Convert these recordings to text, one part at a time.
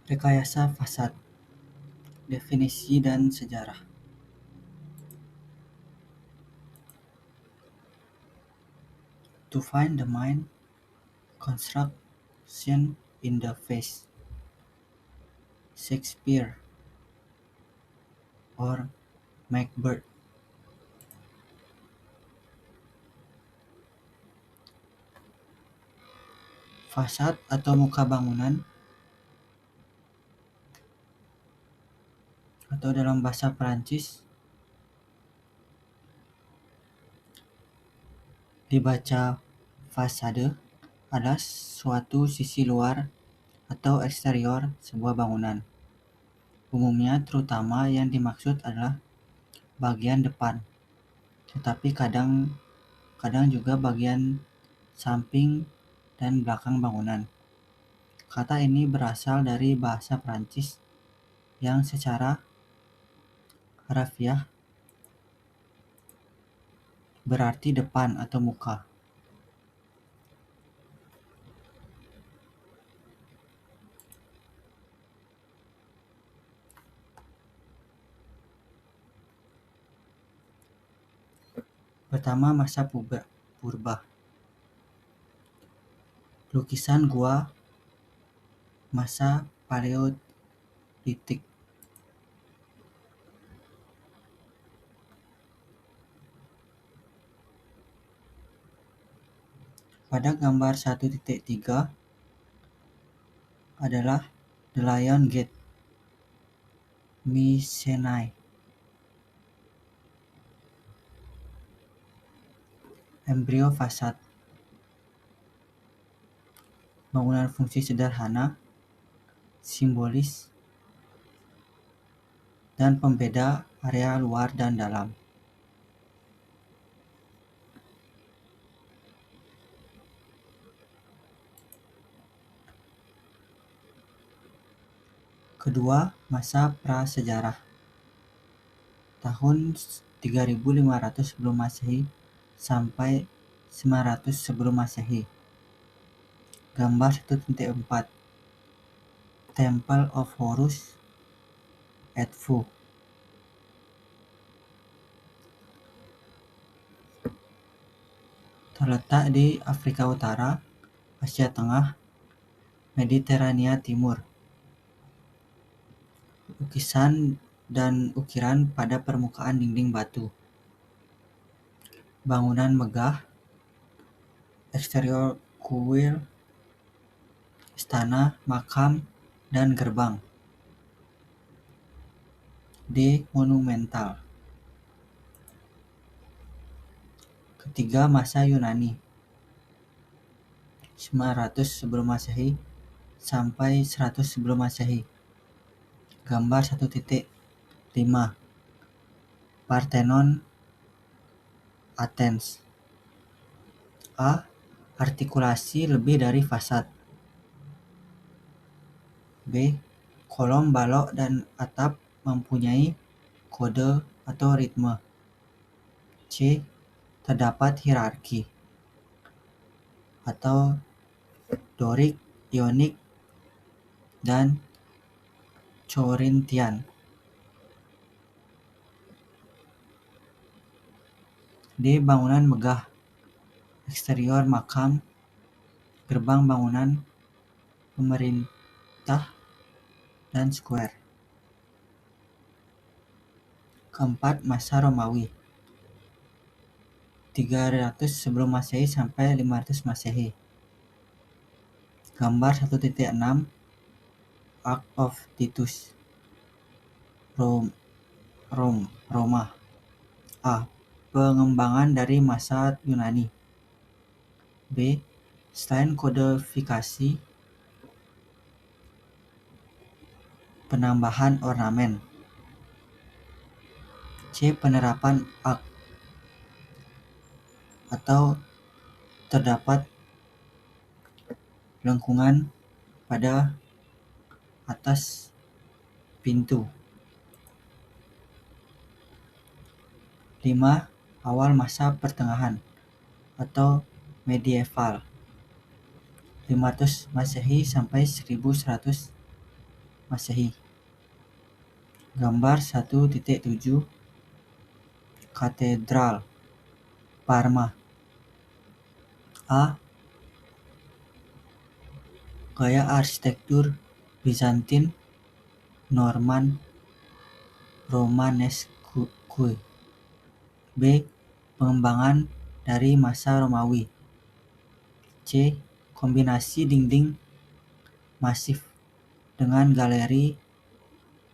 Rekayasa fasad, definisi dan sejarah. To find the main construction in the face, Shakespeare or Macbeth. Fasad atau muka bangunan atau dalam bahasa Perancis dibaca fasade adalah suatu sisi luar atau eksterior sebuah bangunan. Umumnya terutama yang dimaksud adalah bagian depan, tetapi kadang juga bagian samping dan belakang bangunan. Kata ini berasal dari bahasa Prancis yang secara harafiah berarti depan atau muka. Pertama, masa purba. Lukisan gua masa Paleolitik. Pada gambar 1.3 adalah The Lion Gate, Mycenae. Embrio fasad. Bangunan fungsi sederhana, simbolis, dan pembeda area luar dan dalam. Kedua, masa prasejarah. Tahun 3500 sebelum Masehi sampai 900 sebelum Masehi. Gambar 1.4 Temple of Horus Edfu. Terletak di Afrika Utara, Asia Tengah, Mediterania Timur. Lukisan dan ukiran pada permukaan dinding batu. Bangunan megah, eksterior kuil, istana, makam, dan gerbang. D. Monumental. Ketiga, masa Yunani. 900 sebelum Masehi sampai 100 sebelum Masehi. Gambar 1.5 Parthenon, Athens. A. Artikulasi lebih dari fasad. B. Kolom, balok, dan atap mempunyai kode atau ritme. C. Terdapat hierarki atau Doric, Ionic, dan Corinthian. D. Bangunan megah, eksterior makam, gerbang bangunan pemerintah, dan square. Keempat, masa Romawi. 300 sebelum Masehi sampai 500 Masehi. Gambar 1.6 Ark of Titus. Roma. A. Pengembangan dari masa Yunani. B. Selain kodifikasi, penambahan ornamen. C. Penerapan ark atau terdapat lengkungan pada atas pintu. 5. Awal masa pertengahan atau medieval. 500 Masehi sampai 1100 Masehi. Gambar 1.7 Katedral Parma. A. Gaya arsitektur Bizantin, Norman, Romanesque. B. Pengembangan dari masa Romawi. C. Kombinasi dinding masif dengan galeri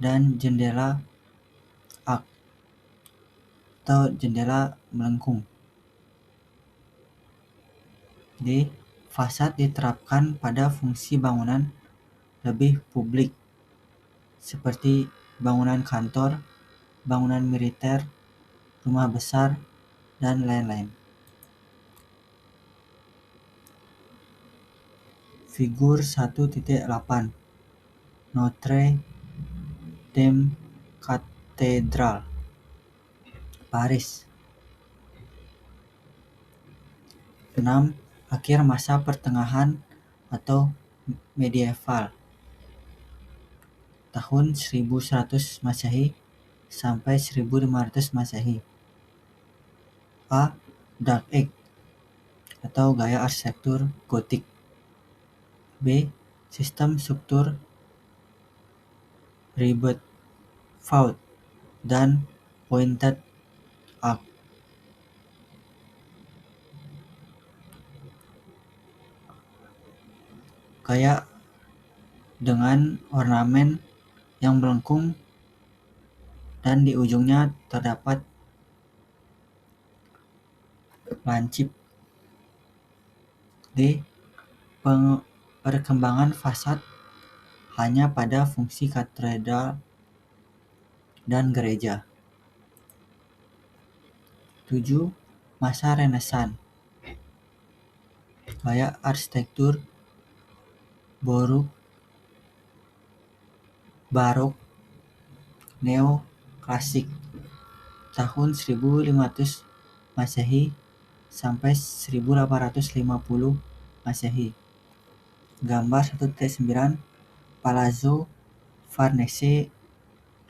dan jendela arch atau jendela melengkung. D. Fasad diterapkan pada fungsi bangunan lebih publik seperti bangunan kantor, bangunan militer, rumah besar, dan lain-lain. Figur 1.8 Notre Dame Cathedral, Paris. 6. Akhir masa pertengahan atau medieval, tahun 1100 Masehi sampai 1500 Masehi. A. Dark Age atau gaya arsitektur gotik. B. Sistem struktur ribet vault dan pointed arch. Gaya dengan ornamen yang melengkung dan di ujungnya terdapat lancip. D. Perkembangan fasad hanya pada fungsi katedral dan gereja. 7. Masa Renaissance, gaya arsitektur barok neoklasik, tahun 1500 Masehi sampai 1850 Masehi. Gambar 1.9 Palazzo Farnese,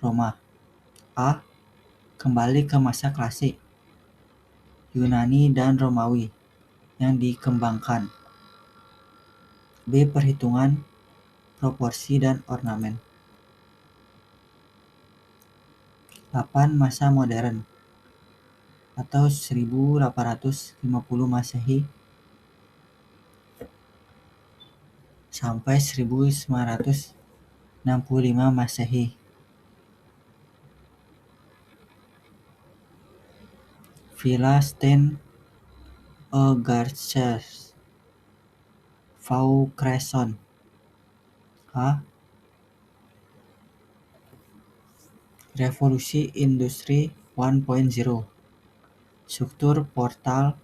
Roma. A. Kembali ke masa klasik Yunani dan Romawi yang dikembangkan. B. Perhitungan proporsi dan ornamen. 8. Masa modern atau 1850 Masehi sampai 1965 Masehi. Villa St. Eugène, Vaucresson. A. Revolusi Industri 1.0, struktur portal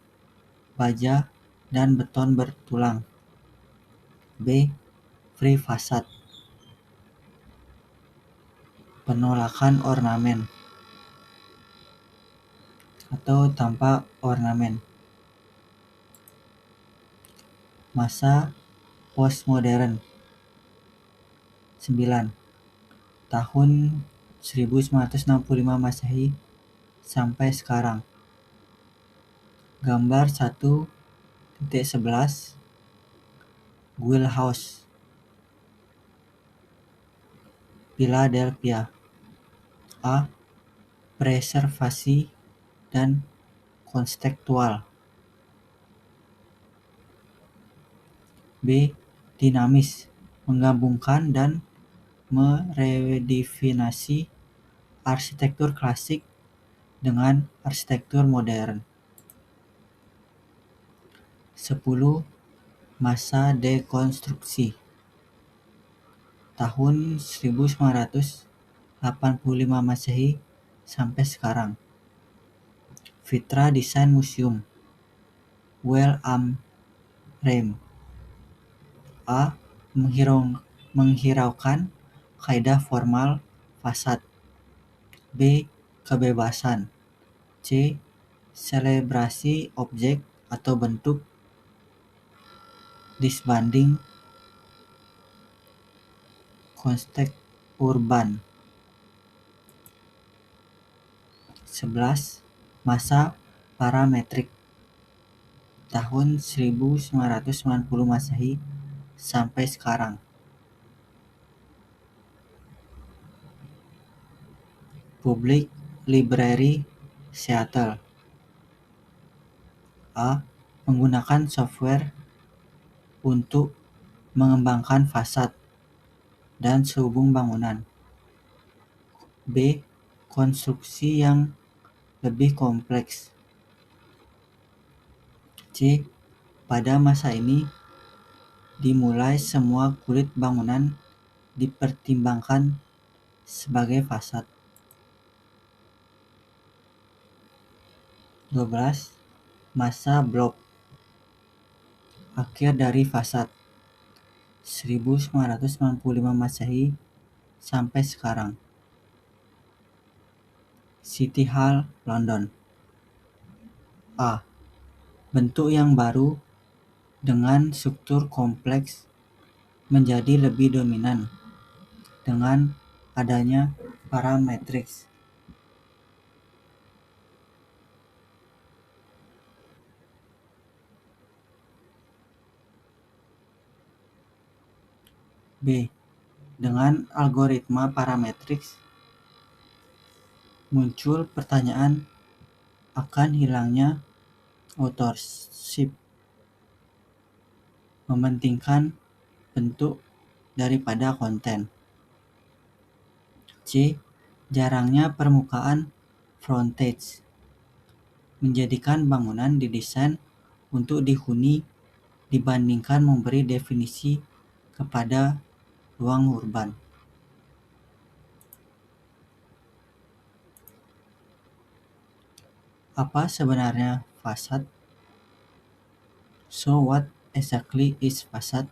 baja dan beton bertulang. B. Free facade, penolakan ornamen atau tanpa ornamen. Masa postmodern 9. Tahun 1965 Masehi sampai sekarang. Gambar 1.11 Guild House, Philadelphia. A. Preservasi dan konseptual. B. Dinamis, menggabungkan dan meredefinisi arsitektur klasik dengan arsitektur modern. 10. Masa dekonstruksi, tahun 1985 Masehi sampai sekarang. Vitra Design Museum, Well am Rhein. A. Menghiraukan kaidah formal fasad. B. Kebebasan. C. Selebrasi objek atau bentuk disbanding urban. 11. Masa parametrik tahun 1990 Masehi sampai sekarang. Public Library Seattle. A. Menggunakan software untuk mengembangkan fasad dan sehubung bangunan. B. Konstruksi yang lebih kompleks. C. Pada masa ini dimulai semua kulit bangunan dipertimbangkan sebagai fasad. 12. Masa blob. Akhir dari fasad 1995 Masehi sampai sekarang. City Hall, London. A. Bentuk yang baru dengan struktur kompleks menjadi lebih dominan dengan adanya parametrics. B. Dengan algoritma parametrics muncul pertanyaan akan hilangnya authorship, mementingkan bentuk daripada konten. C. Jarangnya permukaan frontage menjadikan bangunan didesain untuk dihuni dibandingkan memberi definisi kepada ruang urban. Apa sebenarnya fasad? So what exactly is facade?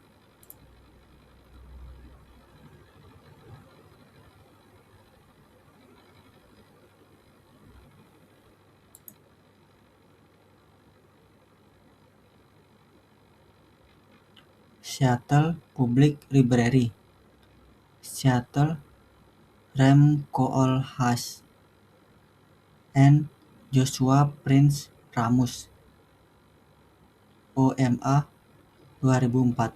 Seattle Public Library, Seattle Rem Koolhaas, and Joshua Prince Ramus, OMA 2004.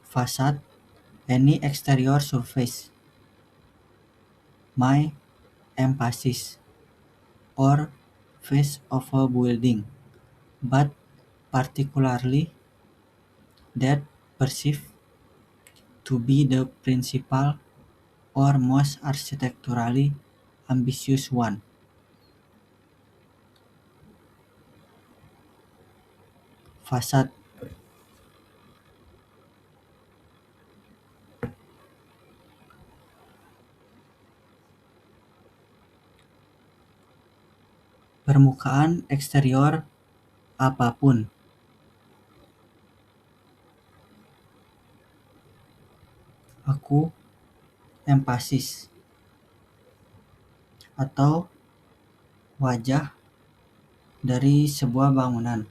Facade, any exterior surface. My emphasis, or face of a building, but particularly that perceived to be the principal or most architecturally ambitious one. Fasad. Permukaan eksterior apapun. Aku emphasis atau wajah dari sebuah bangunan,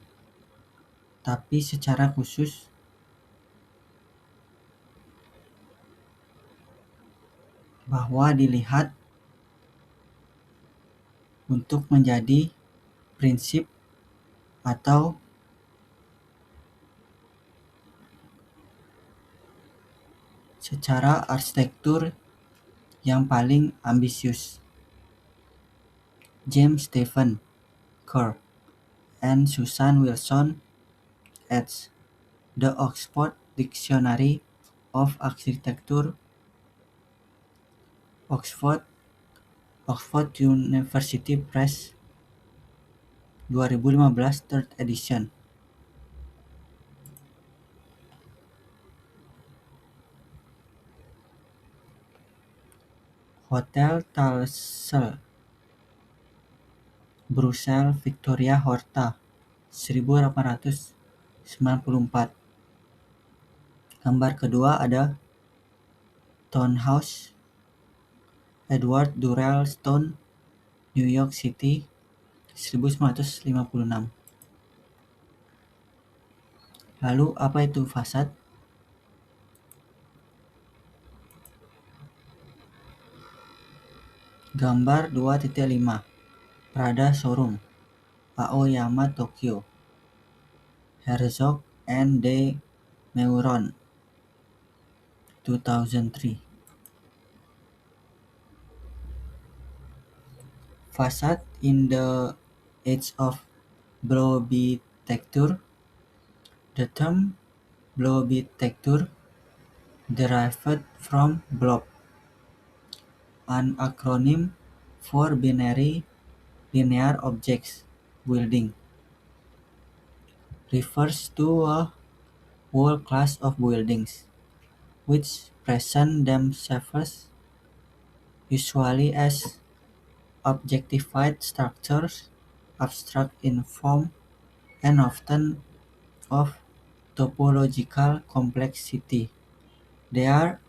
tapi secara khusus bahwa dilihat untuk menjadi prinsip atau secara arsitektur yang paling ambisius. James Stephen Kerr and Susan Wilson eds. The Oxford Dictionary of Architecture, Oxford University Press, 2015 3rd edition. Hotel Talsel, Brussels Victoria Horta, 1894. Gambar kedua ada Townhouse, Edward Durrell Stone, New York City, 1956. Lalu apa itu fasad? Gambar 2.5 Prada Showroom Aoyama, Tokyo. Herzog and de Meuron 2003. Facade in the age of Blobitecture. The term Blobitecture derived from blob, an acronym for binary linear objects. Building refers to a whole class of buildings which present themselves usually as objectified structures, abstract in form, and often of topological complexity. They are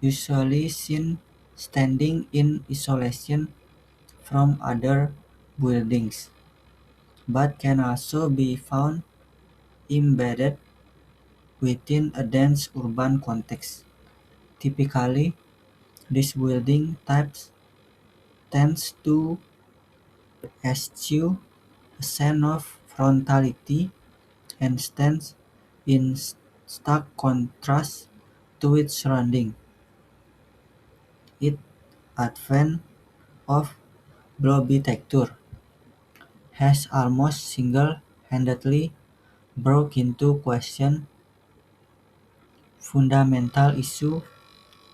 usually seen standing in isolation from other buildings, but can also be found embedded within a dense urban context. Typically, this building types tends to eschew a sense of frontality and stands in stark contrast to its surroundings. Its advent of blobitecture has almost single-handedly brought into question fundamental issue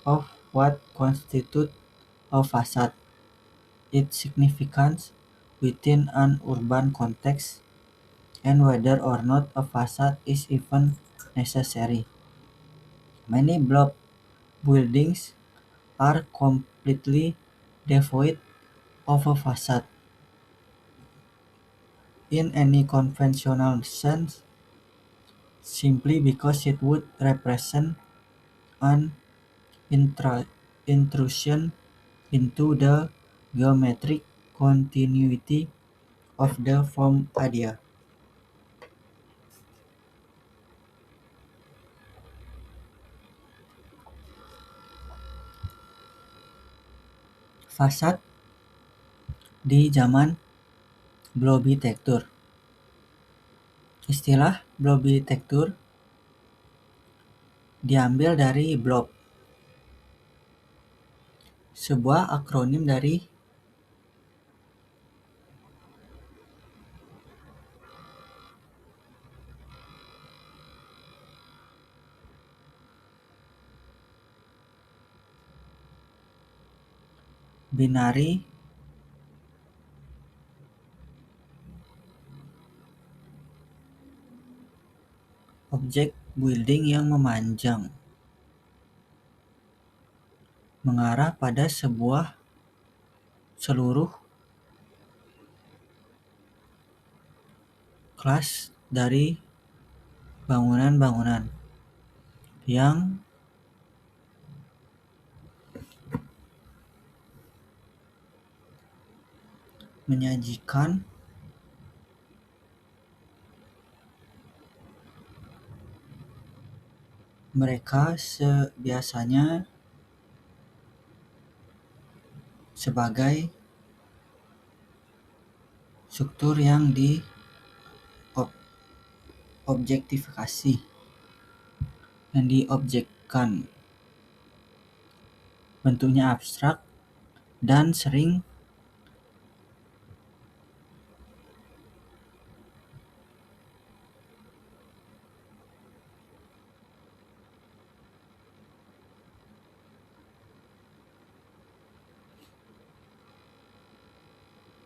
of what constitutes a facade, its significance within an urban context, and whether or not a facade is even necessary. Many block buildings are completely devoid of a facade in any conventional sense, simply because it would represent an intrusion into the geometric continuity of the form idea. Fasad di zaman Blobitecture. Istilah Blobitecture diambil dari blob, sebuah akronim dari binary object building yang memanjang, mengarah pada sebuah seluruh kelas dari bangunan-bangunan yang menyajikan mereka biasanya sebagai struktur yang diobjektifikasi, yang diobjekkan, bentuknya abstrak dan sering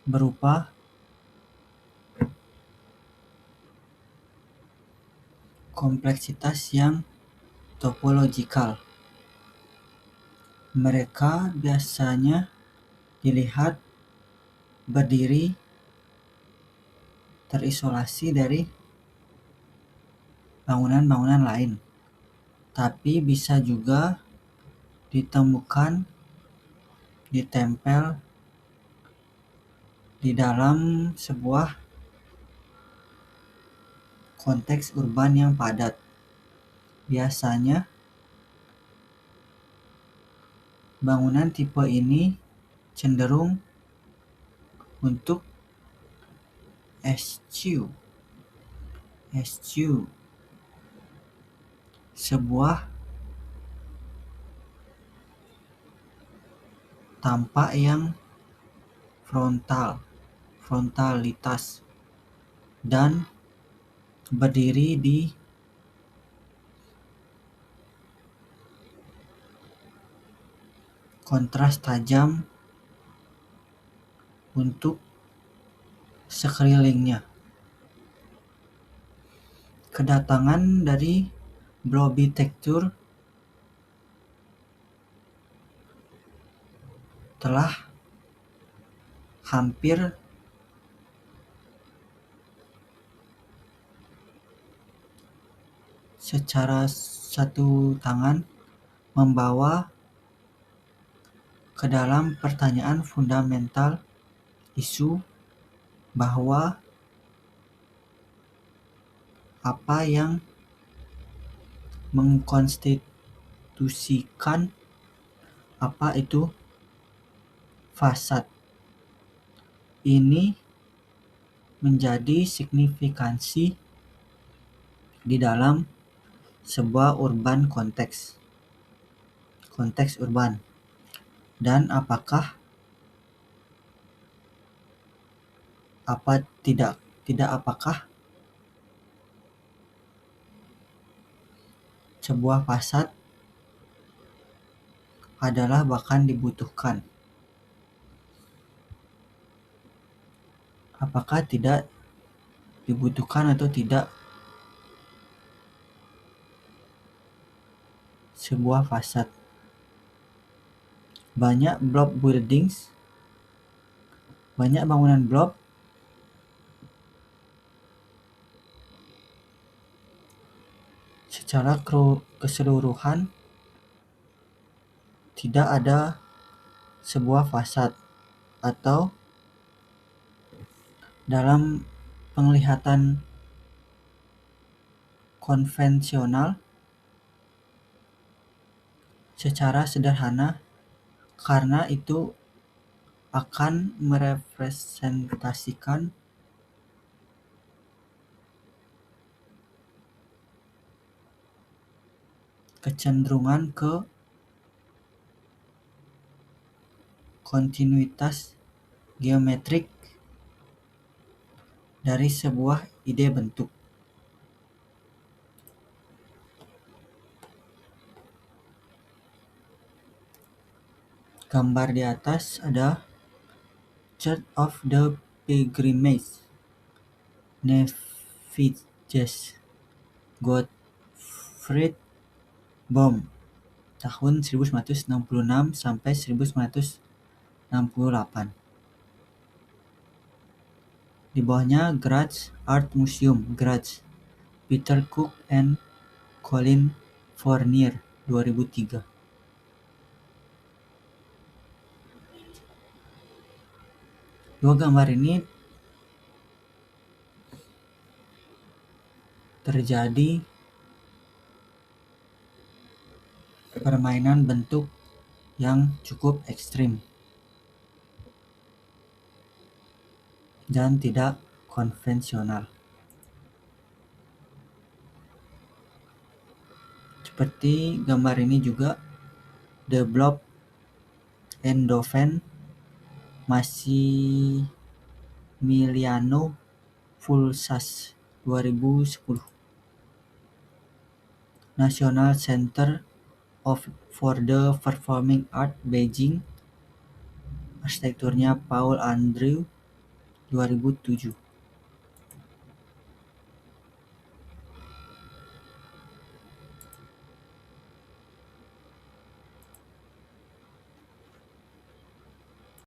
berupa kompleksitas yang topologikal. Mereka biasanya dilihat berdiri terisolasi dari bangunan-bangunan lain, tapi bisa juga ditemukan ditempel di dalam sebuah konteks urban yang padat. Biasanya, bangunan tipe ini cenderung untuk eschew, sebuah tampak yang frontalitas, dan berdiri di kontras tajam untuk sekelilingnya. Kedatangan dari Blobitecture telah hampir secara satu tangan membawa ke dalam pertanyaan fundamental isu bahwa apa yang mengkonstitusikan apa itu fasad. Ini menjadi signifikansi di dalam sebuah urban konteks urban, dan apakah sebuah fasad adalah bahkan dibutuhkan. Apakah tidak dibutuhkan atau tidak sebuah fasad. Banyak bangunan blob secara keseluruhan tidak ada sebuah fasad, atau dalam penglihatan konvensional secara sederhana, karena itu akan merepresentasikan kecenderungan ke kontinuitas geometrik dari sebuah ide bentuk. Gambar di atas ada Church of the Pilgrimage, Neviges, Gottfried Bohm, tahun 1966 sampai 1968. Di bawahnya Graz Art Museum, Graz, Peter Cook and Colin Fournier, 2003. Dua gambar ini terjadi permainan bentuk yang cukup ekstrim dan tidak konvensional. Seperti gambar ini juga, The Blob Endoven, Massimiliano Fulsas, 2010. National Center for the Performing Arts, Beijing, arsitekturnya Paul Andrew, 2007.